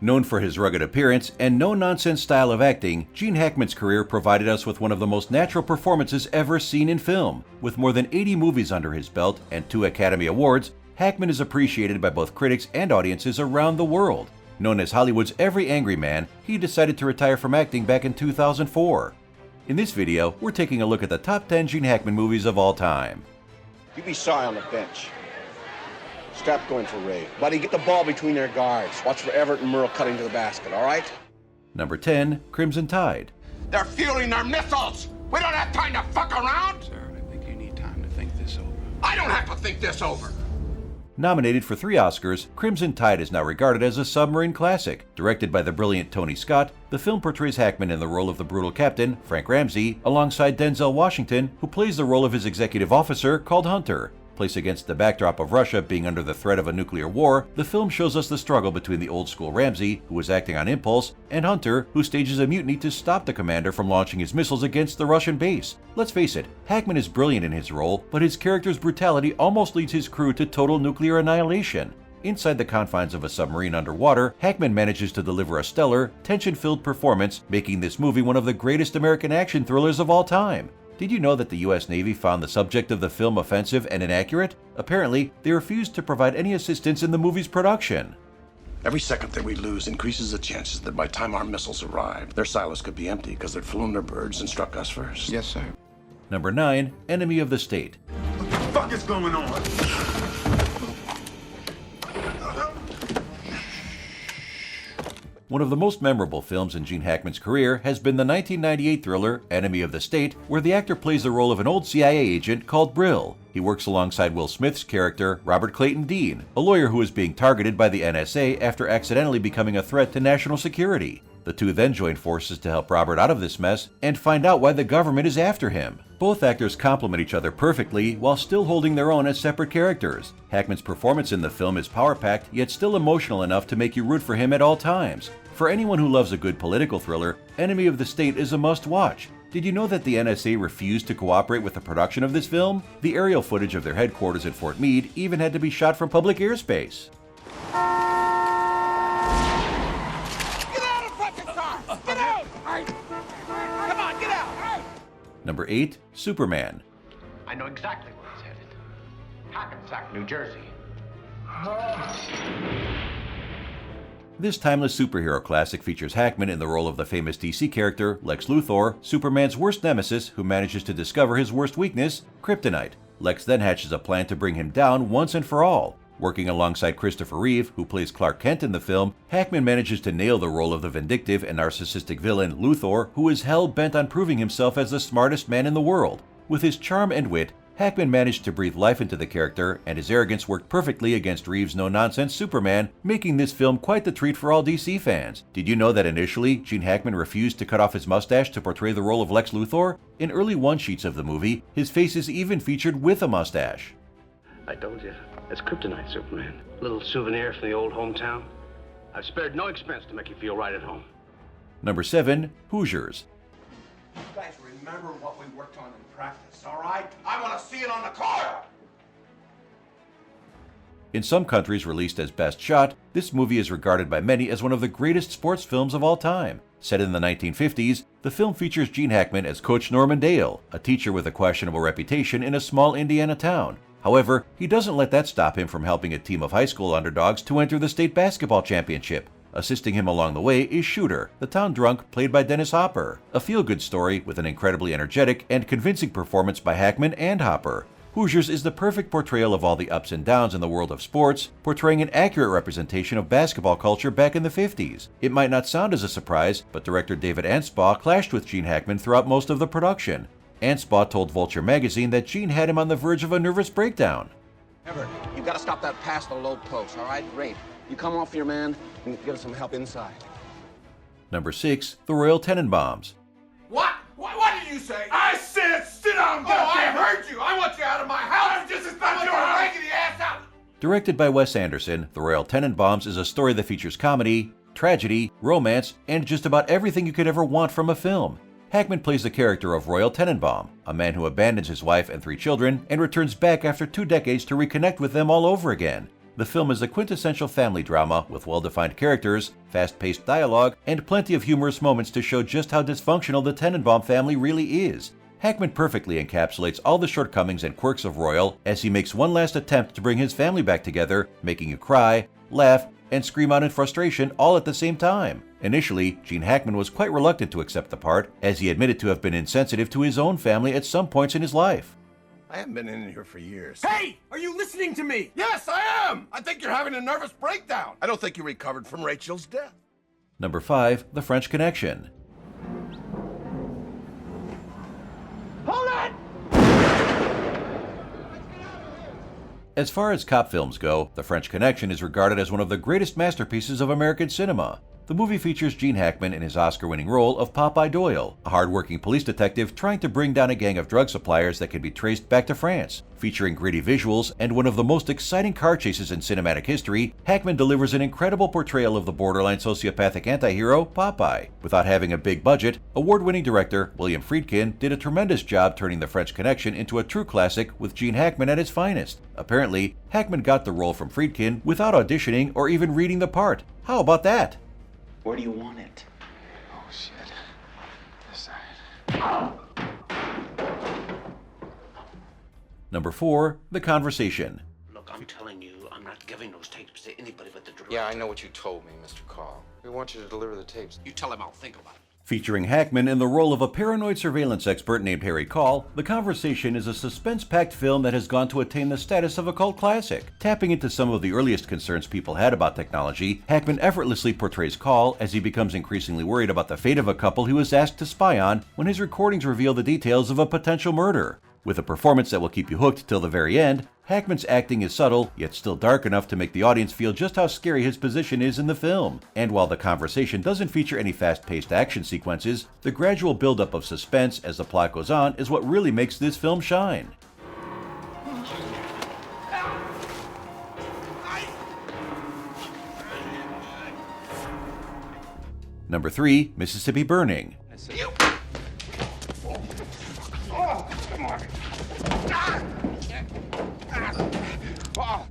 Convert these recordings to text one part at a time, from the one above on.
Known for his rugged appearance and no-nonsense style of acting, Gene Hackman's career provided us with one of the most natural performances ever seen in film. With more than 80 movies under his belt and 2 Academy Awards, Hackman is appreciated by both critics and audiences around the world. Known as Hollywood's every angry man, he decided to retire from acting back in 2004. In this video, we're taking a look at the top 10 Gene Hackman movies of all time. You be sorry on the bench. Stop going for Ray. Buddy, get the ball between their guards. Watch for Everett and Merle cutting to the basket, all right? Number 10, Crimson Tide. They're fueling their missiles! We don't have time to fuck around! Sir, I think you need time to think this over. I don't have to think this over! Nominated for 3 Oscars, Crimson Tide is now regarded as a submarine classic. Directed by the brilliant Tony Scott, the film portrays Hackman in the role of the brutal captain, Frank Ramsey, alongside Denzel Washington, who plays the role of his executive officer called Hunter. Placed against the backdrop of Russia being under the threat of a nuclear war, the film shows us the struggle between the old-school Ramsey, who is acting on impulse, and Hunter, who stages a mutiny to stop the commander from launching his missiles against the Russian base. Let's face it, Hackman is brilliant in his role, but his character's brutality almost leads his crew to total nuclear annihilation. Inside the confines of a submarine underwater, Hackman manages to deliver a stellar, tension-filled performance, making this movie one of the greatest American action thrillers of all time. Did you know that the US Navy found the subject of the film offensive and inaccurate? Apparently, they refused to provide any assistance in the movie's production. Every second that we lose increases the chances that by the time our missiles arrive, their silos could be empty because they'd flown their birds and struck us first. Yes, sir. Number 9, Enemy of the State. What the fuck is going on? One of the most memorable films in Gene Hackman's career has been the 1998 thriller Enemy of the State, where the actor plays the role of an old CIA agent called Brill. He works alongside Will Smith's character, Robert Clayton Dean, a lawyer who is being targeted by the NSA after accidentally becoming a threat to national security. The two then join forces to help Robert out of this mess and find out why the government is after him. Both actors complement each other perfectly while still holding their own as separate characters. Hackman's performance in the film is power-packed yet still emotional enough to make you root for him at all times. For anyone who loves a good political thriller, Enemy of the State is a must-watch. Did you know that the NSA refused to cooperate with the production of this film? The aerial footage of their headquarters at Fort Meade even had to be shot from public airspace. Get out of fucking car! Get out! Come on, get out! Number 8, Superman. I know exactly where he's headed. Hackensack, New Jersey. This timeless superhero classic features Hackman in the role of the famous DC character Lex Luthor, Superman's worst nemesis who manages to discover his worst weakness, kryptonite. Lex then hatches a plan to bring him down once and for all. Working alongside Christopher Reeve, who plays Clark Kent in the film, Hackman manages to nail the role of the vindictive and narcissistic villain Luthor, who is hell-bent on proving himself as the smartest man in the world. With his charm and wit, Hackman managed to breathe life into the character, and his arrogance worked perfectly against Reeves' no-nonsense Superman, making this film quite the treat for all DC fans. Did you know that initially, Gene Hackman refused to cut off his mustache to portray the role of Lex Luthor? In early one-sheets of the movie, his face is even featured with a mustache. I told you, it's kryptonite, Superman. Little souvenir from the old hometown. I've spared no expense to make you feel right at home. Number 7, Hoosiers. You guys remember what we worked on in practice, all right? I want to see it on the court! In some countries released as Best Shot, this movie is regarded by many as one of the greatest sports films of all time. Set in the 1950s, the film features Gene Hackman as Coach Norman Dale, a teacher with a questionable reputation in a small Indiana town. However, he doesn't let that stop him from helping a team of high school underdogs to enter the state basketball championship. Assisting him along the way is Shooter, the town drunk played by Dennis Hopper, a feel-good story with an incredibly energetic and convincing performance by Hackman and Hopper. Hoosiers is the perfect portrayal of all the ups and downs in the world of sports, portraying an accurate representation of basketball culture back in the 50s. It might not sound as a surprise, but director David Anspaugh clashed with Gene Hackman throughout most of the production. Anspaugh told Vulture magazine that Gene had him on the verge of a nervous breakdown. Everett, you got to stop that pass to the low post, all right? Great. You come off your man and get us some help inside. Number 6, The Royal Tenenbaums. What? What did you say? I said sit down, I heard you! I want you out of my house! Just as not your raggedy ass out! Directed by Wes Anderson, The Royal Tenenbaums is a story that features comedy, tragedy, romance, and just about everything you could ever want from a film. Hackman plays the character of Royal Tenenbaum, a man who abandons his wife and 3 children and returns back after 2 decades to reconnect with them all over again. The film is a quintessential family drama with well-defined characters, fast-paced dialogue, and plenty of humorous moments to show just how dysfunctional the Tenenbaum family really is. Hackman perfectly encapsulates all the shortcomings and quirks of Royal as he makes one last attempt to bring his family back together, making you cry, laugh, and scream out in frustration all at the same time. Initially, Gene Hackman was quite reluctant to accept the part, as he admitted to have been insensitive to his own family at some points in his life. I haven't been in here for years. Hey, are you listening to me? Yes, I am! I think you're having a nervous breakdown. I don't think you recovered from Rachel's death. Number 5. The French Connection. Hold it! As far as cop films go, The French Connection is regarded as one of the greatest masterpieces of American cinema. The movie features Gene Hackman in his Oscar-winning role of Popeye Doyle, a hard-working police detective trying to bring down a gang of drug suppliers that can be traced back to France. Featuring gritty visuals and one of the most exciting car chases in cinematic history, Hackman delivers an incredible portrayal of the borderline sociopathic anti-hero, Popeye. Without having a big budget, award-winning director William Friedkin did a tremendous job turning The French Connection into a true classic with Gene Hackman at his finest. Apparently, Hackman got the role from Friedkin without auditioning or even reading the part. How about that? Where do you want it? Oh, shit. This side. Number 4. The Conversation. Look, I'm telling you, I'm not giving those tapes to anybody but the director. Yeah, I know what you told me, Mr. Call. We want you to deliver the tapes. You tell him I'll think about it. Featuring Hackman in the role of a paranoid surveillance expert named Harry Call, The Conversation is a suspense-packed film that has gone to attain the status of a cult classic. Tapping into some of the earliest concerns people had about technology, Hackman effortlessly portrays Call as he becomes increasingly worried about the fate of a couple he was asked to spy on when his recordings reveal the details of a potential murder. With a performance that will keep you hooked till the very end, Hackman's acting is subtle, yet still dark enough to make the audience feel just how scary his position is in the film. And while The Conversation doesn't feature any fast-paced action sequences, the gradual buildup of suspense as the plot goes on is what really makes this film shine. Number 3. Mississippi Burning.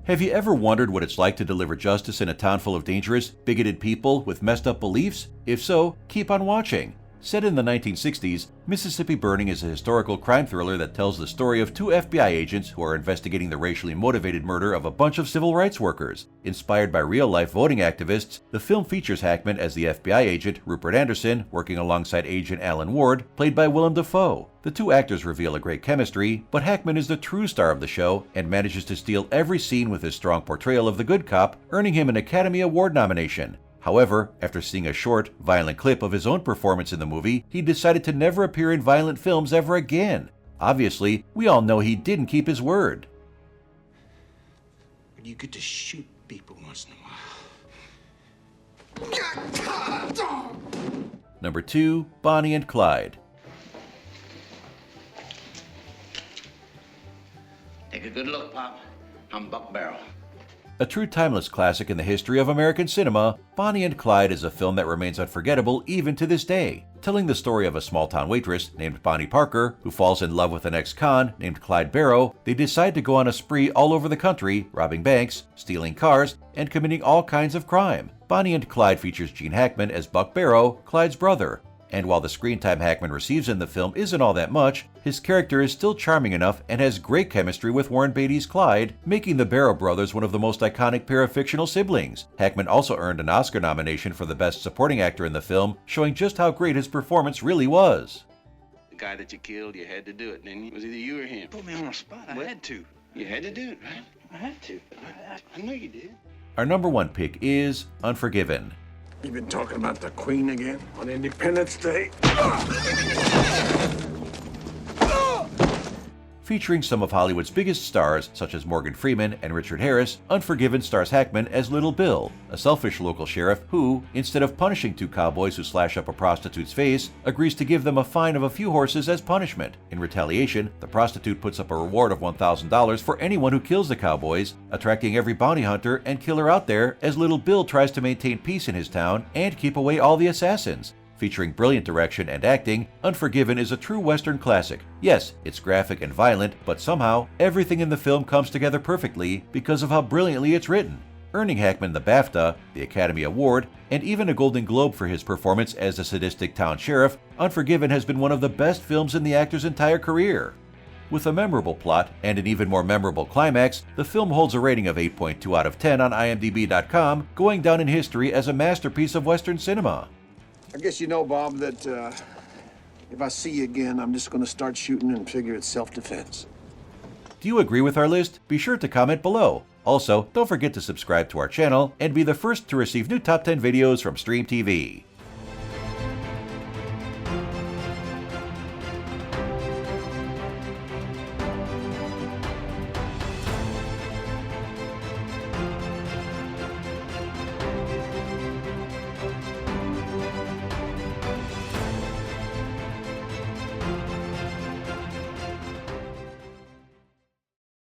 Have you ever wondered what it's like to deliver justice in a town full of dangerous, bigoted people with messed up beliefs? If so, keep on watching. Set in the 1960s, Mississippi Burning is a historical crime thriller that tells the story of 2 FBI agents who are investigating the racially motivated murder of a bunch of civil rights workers. Inspired by real-life voting activists, the film features Hackman as the FBI agent Rupert Anderson, working alongside Agent Alan Ward, played by Willem Dafoe. The 2 actors reveal a great chemistry, but Hackman is the true star of the show and manages to steal every scene with his strong portrayal of the good cop, earning him an Academy Award nomination. However, after seeing a short, violent clip of his own performance in the movie, he decided to never appear in violent films ever again. Obviously, we all know he didn't keep his word. But you get to shoot people once in a while. Number 2. Bonnie and Clyde. Take a good look, Pop. I'm Buck Barrel. A true timeless classic in the history of American cinema, Bonnie and Clyde is a film that remains unforgettable even to this day. Telling the story of a small-town waitress named Bonnie Parker who falls in love with an ex-con named Clyde Barrow, they decide to go on a spree all over the country, robbing banks, stealing cars, and committing all kinds of crime. Bonnie and Clyde features Gene Hackman as Buck Barrow, Clyde's brother. And while the screen time Hackman receives in the film isn't all that much, his character is still charming enough and has great chemistry with Warren Beatty's Clyde, making the Barrow brothers one of the most iconic pair of fictional siblings. Hackman also earned an Oscar nomination for the Best Supporting Actor in the film, showing just how great his performance really was. The guy that you killed, you had to do it, didn't you? It was either you or him. Put me on the spot. I had to. You had to do it, right? I had to. I know you did. Our number 1 pick is Unforgiven. You've been talking about the Queen again on Independence Day? Featuring some of Hollywood's biggest stars, such as Morgan Freeman and Richard Harris, Unforgiven stars Hackman as Little Bill, a selfish local sheriff who, instead of punishing 2 cowboys who slash up a prostitute's face, agrees to give them a fine of a few horses as punishment. In retaliation, the prostitute puts up a reward of $1,000 for anyone who kills the cowboys, attracting every bounty hunter and killer out there as Little Bill tries to maintain peace in his town and keep away all the assassins. Featuring brilliant direction and acting, Unforgiven is a true Western classic. Yes, it's graphic and violent, but somehow, everything in the film comes together perfectly because of how brilliantly it's written. Earning Hackman the BAFTA, the Academy Award, and even a Golden Globe for his performance as the sadistic town sheriff, Unforgiven has been one of the best films in the actor's entire career. With a memorable plot and an even more memorable climax, the film holds a rating of 8.2 out of 10 on IMDb.com, going down in history as a masterpiece of Western cinema. I guess you know, Bob, that if I see you again, I'm just going to start shooting and figure it's self-defense. Do you agree with our list? Be sure to comment below. Also, don't forget to subscribe to our channel and be the first to receive new Top 10 videos from Stream TV.